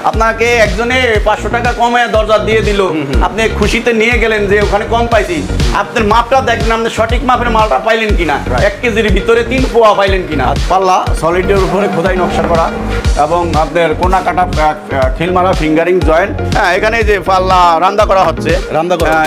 আপনাকে একজনে 500 টাকা কমে দরজা দিয়ে দিল, আপনি খুশিতে নিয়ে গেলেন যে ওখানে কম পাইছি, আপনার মাপটা দেখবেন আপনি সঠিক মাপের মালটা পাইলেন কিনা, 1 কেজির ভিতরে 3 পোয়া পাইলেন কিনা। পাল্লা সলিডের উপরে খোদাই নকশা করা এবং আপনার কোনা কাটা খিল মারা ফিঙ্গারিং জয়েন্ট। হ্যাঁ, এখানে যে পাল্লা রান্না করা হচ্ছে,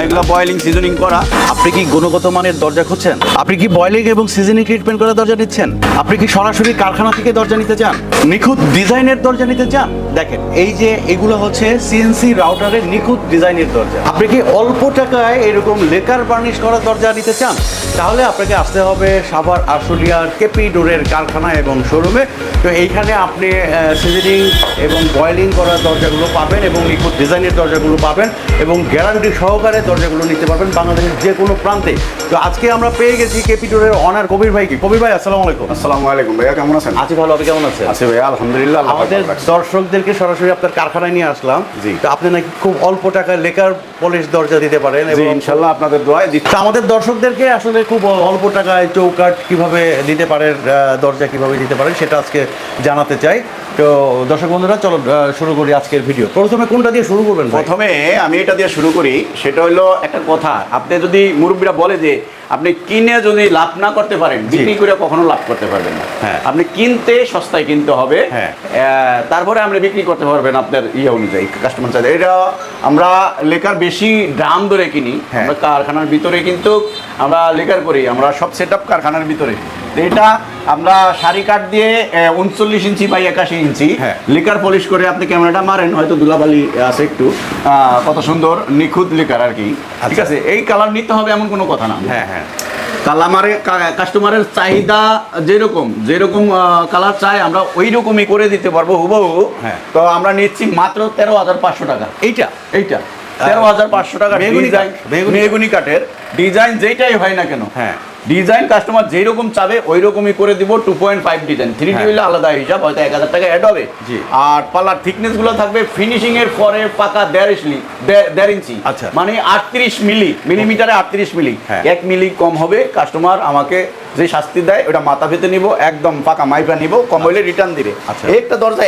এগুলো বয়েলিং সিজনিং করা। আপনি কি গুণগত মানের দরজা খুঁজছেন? আপনি কি বয়েলিং এবং সিজনিং ট্রিটমেন্ট করে দরজা নিচ্ছেন? আপনি কি সরাসরি কারখানা থেকে দরজা নিতে চান? নিখুঁত ডিজাইনের দরজা নিতে চান? দেখেন, এই যে এগুলো হচ্ছে সিএনসি রাউটারের নিখুঁত ডিজাইনের দরজা। আপনি কি অল্প টাকায় এরকম লেকার বার্নিশ করা দরজা নিতে চান? তাহলে আপনাকে আসতে হবে সাভার আশুলিয়ার কেপি ডোরের কারখানা এবং শোরুমে। তো এইখানে আপনি সিজনিং এবং বয়েলিং করা দরজাগুলো পাবেন এবং নিখুঁত ডিজাইনের দরজাগুলো পাবেন এবং গ্যারান্টি সহকারে দরজাগুলো নিতে পারবেন বাংলাদেশের যে কোনো প্রান্তে। তো আজকে আমরা পেয়ে গেছি কেপি ডোরের অনার কবির ভাইকে। কবির ভাই, আসসালামু আলাইকুম। আসসালামু আলাইকুম ভাইয়া, কেমন আছেন? আছি ভালো, আপনি কেমন আছেন? আছি ভাইয়া, আলহামদুলিল্লাহ। আমাদের দর্শকদেরকে সরাসরি আপনার কারখানায় নিয়ে আসলাম। জি। তো আপনি নাকি খুব অল্প টাকায় লেকার পলিশ দরজা দিতে পারেন জি, এবং ইনশাআল্লাহ আপনাদের দোয়ায় দিচ্ছি। তো আমাদের দর্শকদেরকে আসলে খুব অল্প টাকায় চৌকাঠ কিভাবে দিতে পারেন, দরজা কিভাবে দিতে পারেন সেটা আজকে জানাতে চাই। তো দর্শক বন্ধুরা, চলো শুরু করি আজকের ভিডিও। প্রথমে কোনটা দিয়ে শুরু করবেন ভাই? প্রথমে আমি এটা দিয়ে শুরু করি। সেটা হলো একটা কথা, আপনি যদি মুরব্বীরা বলে যে আপনি কিনে যদি লাভ না করতে পারেন, বিক্রি করে কখনো লাভ করতে পারবেন না। হ্যাঁ। আপনি কিনতে সস্তায় কিনতে হবে, হ্যাঁ। তারপরে আপনি বিক্রি করতে পারবেন আপনার ইয়ে অনুযায়ী, কাস্টমার চাইলে। এটা আমরা লেকার বেশি দাম ধরে কিনি, হ্যাঁ। আমরা কারখানার ভিতরে কিন্তু আমরা লেকার করি, আমরা সব সেট আপ কারখানার ভিতরে। এটা আমরা সারি কাঠ দিয়ে 39 ইঞ্চি বাই 81 ইঞ্চি হ্যাঁ। লিকার পলিশ করে আপনি ক্যামেরাটা মারেন, হয়তো ধুলাবালি আছে একটু, কত সুন্দর নিখুঁত লিকার আর কি। ঠিক আছে, এই কালার নিতে হবে এমন কোনো কথা না। হ্যাঁ হ্যাঁ, কাস্টমারের চাহিদা যেরকম কালার চাই আমরা ওই রকমই করে দিতে পারবো হুবহু। হ্যাঁ। তো আমরা নিচ্ছি মাত্র 13,500 টাকা। এইটা 13,500 টাকা মেহগনি কাঠের ডিজাইন যেটাই হয় না কেন। হ্যাঁ। ডিজাইন কাস্টমার যেই রকম চাবে ওই রকমই করে দিব। 2.5 ডিজাইন, 3D হইলে আলাদা হিসাব, হয়তো 1,000 টাকা অ্যাড হবে। জি। আর পাল্লার থিকনেস গুলো থাকবে ফিনিশিং এর পরে পাকা 1.5 ইঞ্চি, আচ্ছা। মানে 38 মিলিমিটারে 38 মিলি। হ্যাঁ। 1 মিলি কম হবে, কাস্টমার আমাকে যে শাস্তি দেয় ওটা মাথা পেতে নিব, একদম পাকা মাইপা নিব, কম হইলে রিটার্ন দিবে। আচ্ছা। একটা দরজা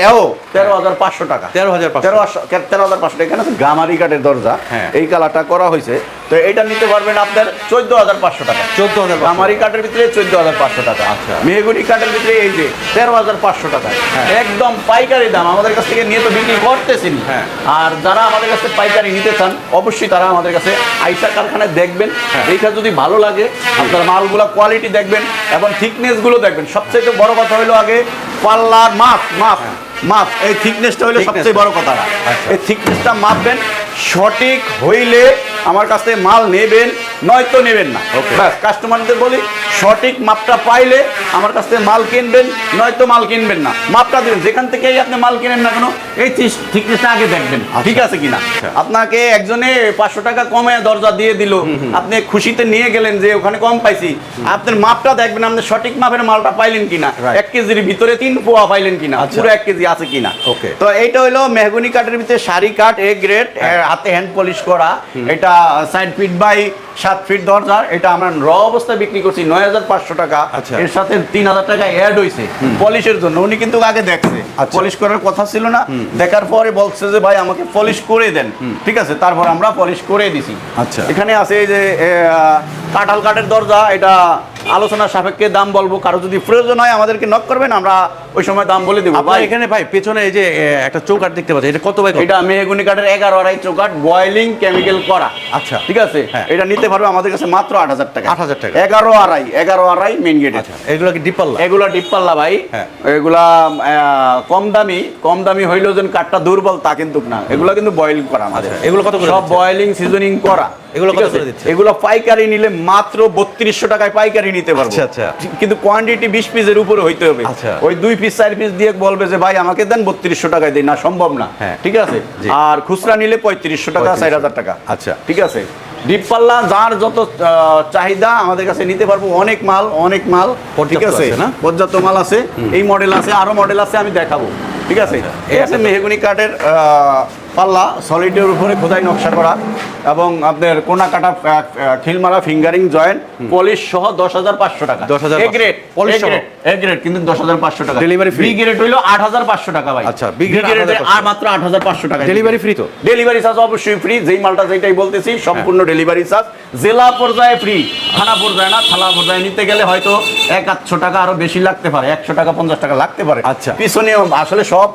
13,500 টাকা। 13,500 এখানে আছে গামারি কাঠের দরজা। হ্যাঁ। এই কালারটা করা হয়েছে, তো এটা নিতে পারবেন আপনার 14,500 টাকা। 14,500 গামারি কাঠের ভিতরে 14,500 টাকা। আচ্ছা। মেহগনি কাঠের ভিতরে এই যে 13,500 টাকা। একদম পাইকারি দাম, আমাদের কাছ থেকে নিয়ে তো বিক্রি করতেছি। হ্যাঁ। আর যারা আমাদের কাছে পাইকারি নিতে চান অবশ্যই তারা আমাদের কাছে আইসা কারখানায় দেখবেন। এইটা যদি ভালো লাগে, আপনার মালগুলো কোয়ালিটি দেখবেন এবং থিকনেস গুলো দেখবেন। সবচেয়ে বড় কথা হলো আগে পাল্লার মাপ, এই থিকনেসটা হলো সবচেয়ে বড় কথা। এই থিকনেসটা মাপবেন, সঠিক হইলে আমার কাছ থেকে মাল নেবেন, নয়তো নেবেন না। ব্যাস, কাস্টমারদের বলি সঠিক মাপটা পাইলে আমার কাছ থেকে মাল কিনবেন, নয়তো মাল কিনবেন না। মাপটা দেবেন, যেখান থেকেই আপনি মাল কিনেন না কেন এই থিকনেসটা আগে দেখবেন ঠিক আছে কিনা। আপনাকে একজনে 500 টাকা কমে দরজা দিয়ে দিল, আপনি খুশিতে নিয়ে গেলেন যে ওখানে কম পাইছি, আপনার মাপটা দেখবেন আপনি সঠিক মাপের মালটা পাইলেন কিনা, 1 কেজির ভিতরে 3 পোয়া পাইলেন কিনা, পুরো 1 কেজি আছে কিনা। তো এইটা হলো মেহগনি কাঠের ভিতরে সারি কাঠ এ গ্রেড, হাতে হ্যান্ড পলিশ করা। এটা 60 ফিট বাই 7 ফিট দরজা। এটা আমরা র অবস্থায় বিক্রি করছি 9,500 টাকা। এর সাথে 3,000 টাকা অ্যাড হয়েছে পলিশের জন্য। উনি কিন্তু আগে দেখছে, পলিশ করার কথা ছিল না, দেখার পরে বলছে যে ভাই আমাকে পলিশ করে দেন। ঠিক আছে, তারপর আমরা পলিশ করে দিছি। আচ্ছা। এখানে আছে এই যে কাঁঠাল কাঠের দরজা, এটা আলোচনার সাপেক্ষে দাম বলবো, কারো যদি প্রয়োজন হয় আমাদেরকে নক করবেন, আমরা ওই সময় দাম বলে দেবো। ভাই এখানে ভাই পেছনে এই যে একটা চৌকাঠ দেখতে পাচ্ছি, এটা কত ভাই? এটা মেহগনি কাঠের 11.5 চৌকাঠ, বয়েলিং কেমিক্যাল করা। আচ্ছা, ঠিক আছে। এটা নিতে পারবে আমাদের কাছে মাত্র 8,000 টাকা। 8,000 টাকা। 11.5 মেইন গেট। আচ্ছা, এগুলো কি ডিপ পাল্লা? এগুলা ডিপ পাল্লা ভাই। এগুলা কম দামি হইলেও যেন কাঠটা দুর্বল তা কিন্তু না, এগুলা কিন্তু বয়েল করা আমাদের। এগুলো কত করে? সব বয়েলিং সিজনিং করা। এগুলো কত করে দিচ্ছে? এগুলো পাইকারি নিলে মাত্র 3200 টাকায় পাইকারি নিতে পারবো। আচ্ছা। কিন্তু কোয়ান্টিটি 20 পিসের উপরে হইতে হবে। আচ্ছা। ওই 2 পিস 4 পিস দিয়ে বলবে যে ভাই আমাকে দেন 3200 টাকায় দেই, না সম্ভব না। ঠিক আছে। আর খুচরা নিলে 3500 টাকা, 4000 টাকা। আচ্ছা, ঠিক আছে। ডিপ পাল্লা যার যত চাহিদা আমাদের কাছে নিতে পারবো। অনেক মাল ঠিক আছে, পর্যাপ্ত মাল আছে। এই মডেল আছে, আরো মডেল আছে, আমি দেখাবো। ঠিক আছে। এই আছে মেহগনি কাঠের পাল্লা সলিডের উপরে খোদাই নকশা করা এবং আপনার কোনা কাটা খিলমারা ফিঙ্গারিং জয়েন্ট পলিশ সহ 10,500 টাকা। 10,500 এ গ্রেড পলিশ সহ? এ গ্রেড কিন্তু 10,500 টাকা। Delivery free? বি গ্রেড হইলো 8,500 টাকা ভাই। আচ্ছা, বি B grade গ্রেডে 8,500 আর মাত্র 8,500 টাকা। ডেলিভারি ফ্রি তো? ডেলিভারি চার্জ অবশ্যই ফ্রি, যেই মালটা যেটাই বলতেছি সম্পূর্ণ ডেলিভারি চার্জ। জেলা পর্যায়ে ফ্রি, থানা পর্যায়ে না। থানা পর্যায়ে নিতে গেলে হয়তো 100-800 টাকা আরো বেশি লাগতে পারে, 100 টাকা 50 টাকা লাগতে পারে। আচ্ছা। পিছনে আসলে সব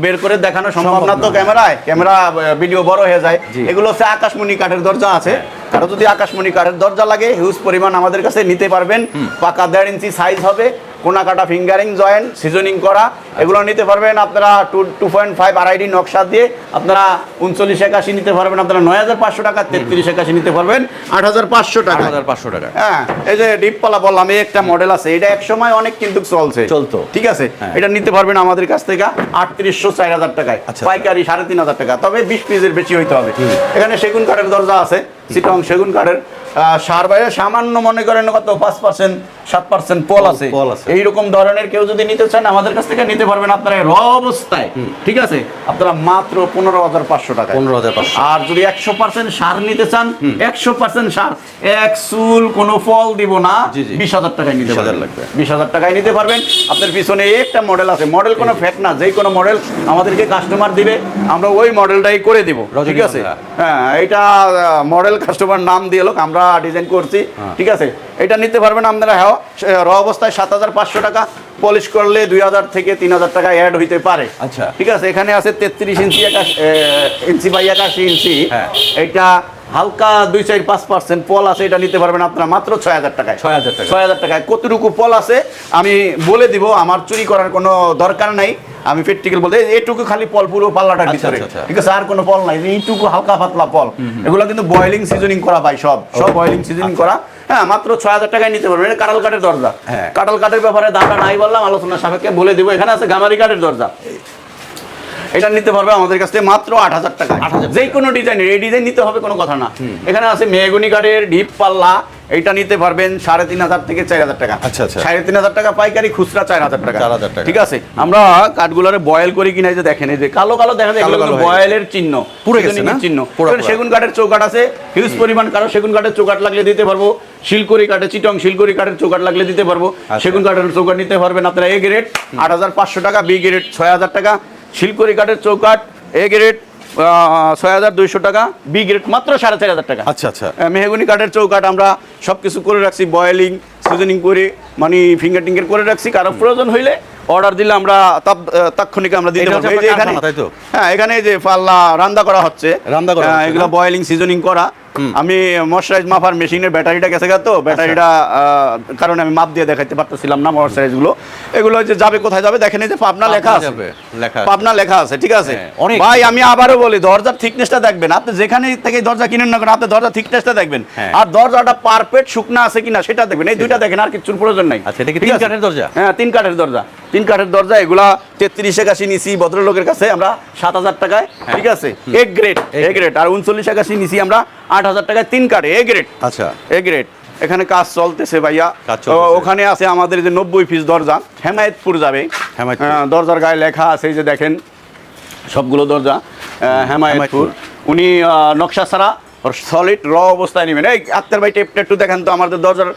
বের করে দেখানো সম্ভব না তো, না। ক্যামেরা ভিডিও বড় হয়ে যায়। জি। এগুলো হচ্ছে আকাশমণি কাঠের দরজা আছে, কারো যদি আকাশমণি কাঠের দরজা লাগে হিউজ পরিমাণ আমাদের কাছে নিতে পারবেন। পাকা 1.5 ইঞ্চি সাইজ হবে, কোনা কাটা ফিঙ্গারিং জয়েন্ট সিজনিং করা, এগুলো নিতে পারবেন আপনারা 2.5 আড়াইডি নকশা দিয়ে আপনারা 3981 নিতে পারবেন, আপনারা 9,500 টাকা। 3381 নিতে পারবেন 8,500 টাকা। 8,500 টাকা। হ্যাঁ, এই যে ডিপপালা বললাম, এই একটা মডেল আছে, এটা এক সময় অনেক কিন্তু চলতো। ঠিক আছে, হ্যাঁ। এটা নিতে পারবেন আমাদের কাছ থেকে 3,800-4,000 টাকায়, আচ্ছা। পাইকারি 3,500 টাকা, তবে 20 পিসের বেশি হইতে হবে। এখানে সেগুন কাঠের দরজা আছে, চিটং সেগুন কাঠের। সার বাইরে সামান্য মনে করেন কত 5% 7% পল আছে, পল আছে। এইরকম ধরনের কেউ যদি নিতে চান আমাদের কাছ থেকে নিতে পারবেন আপনারা র অবস্থায়। ঠিক আছে, আপনারা মাত্র 15,500 টাকা। 15,500। আর যদি 100% সার নিতে চান, 100% সার, এক চুল কোনো ফল দিব না, জি, জি। 20,000 টাকায় নিতে 20,000 পারবেন। লাগবে। 20,000 টাকায় নিতে পারবেন। আপনার পিছনে একটা মডেল আছে, মডেল কোনো ফ্যাক্ট না, যেই কোনো মডেল আমাদেরকে কাস্টমার দিবে আমরা ওই মডেলটাই করে দিব। ঠিক আছে, হ্যাঁ, এটা মডেল কাস্টমার নাম দিয়ে লোক আমরা ডিজাইন করছি। ঠিক আছে, এটা নিতে পারবেন আপনারা। হ্যাঁ, র অবস্থায় 7,500 টাকা, পলিশ করলে 2,000 থেকে 3,000 টাকা অ্যাড হইতে পারে। আচ্ছা। ঠিক আছে, এখানে আছে 33 ইঞ্চি 81 বাই 81 ইঞ্চি। হ্যাঁ। এটা হালকা 2-4-5% পল আছে, এটা নিতে পারবেন আপনারা মাত্র 6,000 টাকায়। 6,000 টাকা। 6,000 টাকায় কতটুকু পল আছে আমি বলে দিব, আমার চুরি করার কোনো দরকার নাই। আমি প্র্যাকটিক্যাল বলতে এইটুকু খালি পল পুরো পাল্লাটার আচ্ছা, ভিতরে। আচ্ছা। ঠিক আছে, আর কোনো পল নাই, এইটুকু হালকা পাতলা পল। এগুলো কিন্তু বয়েলিং সিজনিং করা ভাই, সব বয়েলিং সিজনিং করা। হ্যাঁ, মাত্র 6,000 টাকায় নিতে পারবেন। এটা কাটাল কাঠের দরজা। হ্যাঁ। কাটাল কাঠের ব্যাপারে দামটা নাই বললাম, আলোচনা সাপেক্ষে বলে দিব। এখানে আছে গামারি কাঠের দরজা, এটা নিতে পারবে আমাদের কাছ থেকে মাত্র 8,000 টাকা। 8,000 যে কোনো ডিজাইনের, এই ডিজাইন নিতে হবে কোনো কথা না। এখানে আছে মেহগনি কাঠের ডিপ পাল্লা, এটা নিতে পারবেন 3,500 থেকে 4,000 টাকা। আচ্ছা, আচ্ছা। 3,500 টাকা পাইকারি, খুচরা 4,000 টাকা। 4,000 টাকা। ঠিক আছে, আমরা কাঠগুলোরে বয়েল করি কিনা, এই যে দেখেন, এই যে কালো কালো দেখা যায়, এগুলো কিন্তু বয়েলের চিহ্ন, পুড়ে গেছে না? চিহ্ন। পোড়া এখানে পোড়া। সেগুন কাঠের চৌকাঠ আছে, হিউজ পরিমাণ। কারো সেগুন কাঠের চৌকাঠ লাগলে দিতে পারবো, শিলকড়ি কাঠের চিটং শিলকড়ি কাঠের চৌকাঠ লাগলে দিতে পারবো। সেগুন কাঠের চৌকাঠ নিতে পারবেন আপনারা এ গ্রেড 8,500 টাকা, বি গ্রেড 6,000 টাকা, শিলকড়ি কাঠের চৌকাঠ এ গ্রেড 6,200 টাকা, বি গ্রেড মাত্র 4,500 টাকা। আচ্ছা, আচ্ছা। মেহগনি কাঠের চৌকাঠ আমরা সবকিছু করে রাখছি, বয়েলিং সিজনিং করে, মানে ফিঙ্গার টিঙ্গার করে রাখছি। কারো প্রয়োজন হইলে অর্ডার দিলে আমরা তাৎক্ষণিক আমরা দিতে এটা পারবো। হচ্ছে এই যে আপনার এখানে, কারখানা, তাই তো? হ্যাঁ, এখানে এই যে পাল্লা রান্না করা হচ্ছে, রান্না করা হচ্ছে, এগুলো না? বয়েলিং সিজনিং করা। আমি ময়শ্চারাইজ মাপার মেশিনের ব্যাটারিটা গেছে তো, ব্যাটারিটা কারণে আমি মাপ দিয়ে দেখাইতে পারতেছিলাম না ময়শ্চারাইজ গুলো। এগুলো যে যাবে কোথায় যাবে দেখেন, এই যে পাবনা লেখা আছে, পাবনা লেখা আছে। ঠিক আছে অনেক। ভাই, আমি আবারও বলি, দরজার থিকনেসটা দেখবেন। আপনি যেখানে থেকে দরজা কিনেন না কেন, আপনি দরজার থিকনেসটা দেখবেন, আর দরজাটা পারফেক্ট শুকনা আছে কিনা সেটা দেখবেন। এই দুইটা দেখেন, আর কিছুর প্রয়োজন নাই। আচ্ছা, এটা কি ঠিক 3 আছে? কাঠের দরজা? হ্যাঁ, 3 কাঠের দরজা। 3 কাঠের দরজা, এগুলা 3381 নিছি ভদ্রলোকের কাছে আমরা 7,000 টাকায়। ঠিক আছে, এ গ্রেড, এ গ্রেড। আর 3981 নিছি আমরা 8,000 টাকায় 3 কাঠে এ গ্রেড। আচ্ছা, এ গ্রেড। এখানে কাজ চলতেছে ভাইয়া। কাজ চলতেছে। ওখানে আছে আমাদের যে 90 পিস দরজা, হেমায়েতপুর যাবে। হেমায়েতপুর। দরজার গায়ে লেখা আছে, এই যে দেখেন সবগুলো দরজা হেমায়েতপুর। উনি নকশা ছাড়া সলিড র অবস্থায় নেবেন। এই আক্তার ভাই, টেপটা একটু দেখেন তো আমাদের দরজার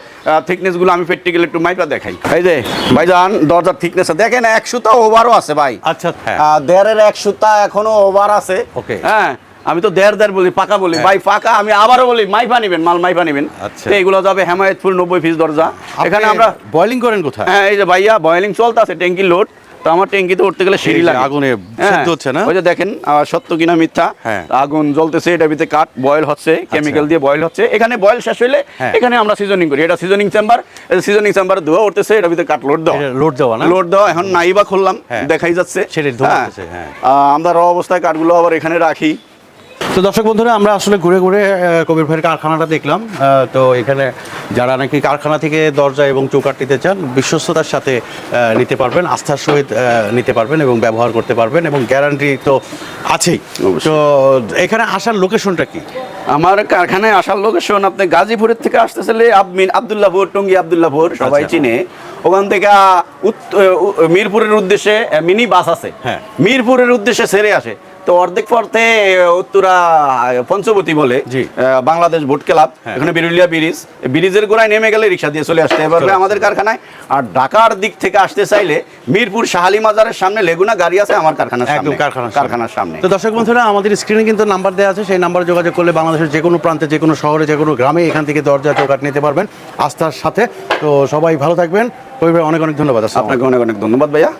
থিকনেস গুলো, আমি প্র্যাকটিক্যাল একটু মাইপা দেখাই। এই যে ভাইজান, দরজার থিকনেস দেখেন, 1 সুতা ওভারও আছে ভাই। আচ্ছা, হ্যাঁ। 1.5-এর 1 সুতা এখনো ওভার আছে। ওকে। হ্যাঁ, আমি তো 1.5 বলি, পাকা বলি ভাই, পাকা। আমি আবারও বলি, মাইপা নিবেন, মাল মাইপা নিবেন। আচ্ছা। তো এগুলো যাবে হেমায়েতপুর 90 পিস দরজা। এখানে আমরা বয়েলিং করেন কোথায়? হ্যাঁ, এই যে ভাইয়া বয়েলিং চলতেছে, ট্যাঙ্কি লোড। তো আমার ট্যাঙ্কিতে উঠতে গেলে সিঁড়ি লাগে, আগুনে হ্যাঁ, সেদ্ধ হচ্ছে না? ওই যে দেখেন, সত্য কিনা মিথ্যা। হ্যাঁ। আগুন জ্বলতেছে, এটার ভিতরে কাঠ বয়েল হচ্ছে, কেমিক্যাল দিয়ে বয়েল হচ্ছে। এখানে বয়েল শেষ হইলে হ্যাঁ। এখানে আমরা সিজনিং করি। এটা সিজনিং চেম্বার, সিজনিং চেম্বারে ধোয়া উঠতেছে, এটার ভিতরে কাঠ লোড দেওয়া। এটা লোড দেওয়া না? লোড দেওয়া। এখন নাইবা খুললাম, হ্যাঁ। দেখাই যাচ্ছে সেটাই ধোয়া উঠতেছে, হ্যাঁ। আমরা র অবস্থায় কাঠগুলো আবার এখানে রাখি। তো দর্শক বন্ধুরা, আমরা আসলে ঘুরে ঘুরে কবির ভাইয়ের কারখানাটা দেখলাম। তো এখানে যারা নাকি কারখানা থেকে দরজা এবং চৌকাঠ নিতে চান, বিশ্বস্ততার সাথে নিতে পারবেন, আস্থার সহিত নিতে পারবেন এবং ব্যবহার করতে পারবেন, এবং গ্যারান্টি তো আছেই। তো এখানে আসার লোকেশনটা কি? আমার কারখানায় আসার লোকেশন, আপনি গাজীপুরের থেকে আসতেছিলে আব্দুল্লাহপুর, টঙ্গী আব্দুল্লাহপুর সবাই আচ্ছা। চিনে। ওখান থেকে মিরপুরের উদ্দেশ্যে মিনি বাস আছে। হ্যাঁ। মিরপুরের উদ্দেশ্যে ছেড়ে আসে, তো অর্ধেক পথে উত্তরা পঞ্চবতী বলে জি। বাংলাদেশ বোট ক্লাব, হ্যাঁ। এখানে বিরুলিয়া ব্রিজের গোড়ায় নেমে গেলে রিক্সা দিয়ে চলে আসতে পারবে আমাদের কারখানায়। আর ঢাকার দিক থেকে আসতে চাইলে মিরপুর শাহালি মাজারের সামনে লেগুনা গাড়ি আছে আমার কারখানার একদম সামনে, কারখানার সামনে। তো দর্শক বন্ধুরা, আমাদের স্ক্রিনে কিন্তু নাম্বার দেওয়া আছে, সেই নাম্বারে যোগাযোগ করলে বাংলাদেশের যে কোনো প্রান্তে, যে কোনো শহরে, যে কোনো গ্রামে এখান থেকে দরজা চৌকাঠ নিতে পারবেন আস্থার সাথে। তো সবাই ভালো থাকবেন, পরিবার অনেক অনেক ধন্যবাদ। আপনাকে অনেক অনেক ধন্যবাদ ভাইয়া।